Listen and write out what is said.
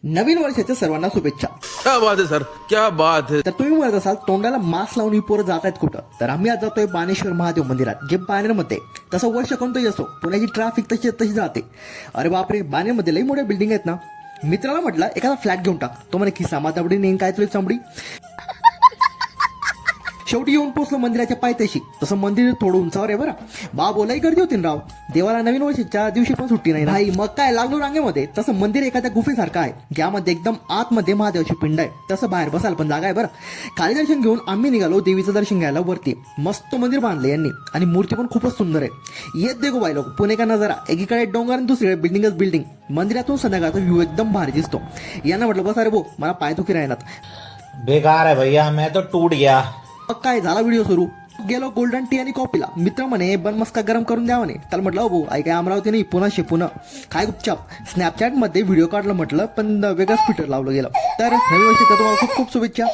नवीन वर्षाच्या सर्वांना शुभेच्छा. क्या बात है सर, क्या बात है. तर तुम्ही म्हणत असाल तोंडाला मास्क लावून ही पोरं जात आहेत कुठं, तर आम्ही आज जातोय बाणेश्वर महादेव मंदिरात, जे बाणेरमध्ये. तसं वर्ष कोणतंही असो, पुण्याची ट्रॅफिक तशी जाते. अरे बापरे, बाणेरमध्ये लई मोठ्या बिल्डिंग आहेत ना. मित्राला म्हटलं एखादा फ्लॅट घेऊन टाक. तो म्हणे खिसा माताबडी नेन काय तुला चमडी. शेवटी येऊन पोचलो मंदिराच्या पायथ्याशी. तसं मंदिर थोडं उंचावर आहे बरं. बोलाही गर्दी होती ना राव. देवाला नवीन वर्षाच्या दिवशी पण सुट्टी नाही भाई. मग काय लागलो रांगेमध्ये. तसं मंदिर एखाद्या गुफेसारखं आहे, ज्यामध्ये एकदम आतमध्ये महादेवाची पिंड आहे. तसं बाहेर बसायला पण जागा आहे बरं. खाली दर्शन घेऊन आम्ही निघालो देवीचं दर्शन घ्यायला वरती. मस्त मंदिर बांधले यांनी आणि मूर्ती पण खूपच सुंदर आहे. येत देखो बाई लोक, पुणे का नजारा. एकीकडे डोंगर आणि दुसरीकडे बिल्डिंगच बिल्डिंग. मंदिरातून संध्याकाळचा व्ह्यू एकदम भारी दिसतो. यांना म्हटलं बस अरे भाऊ, मला पाय दुखी राहणार. बेकार है भैया, मैं तो टूट गया. मग काय झाला व्हिडिओ सुरू. गेलो गोल्डन टी आणि कॉफीला. मित्र म्हणे बन मस्का गरम करून द्या म्हणे. त्याला म्हटलं भाऊ आई काय अमरावती नाही, पुन्हा काय गुपचाप. स्नॅपचॅट मध्ये व्हिडिओ काढलं म्हटलं, पण वेगळंच ट्विटर लावलं गेलं. तर नवीन वर्षाच्या तुम्हाला खूप खूप शुभेच्छा.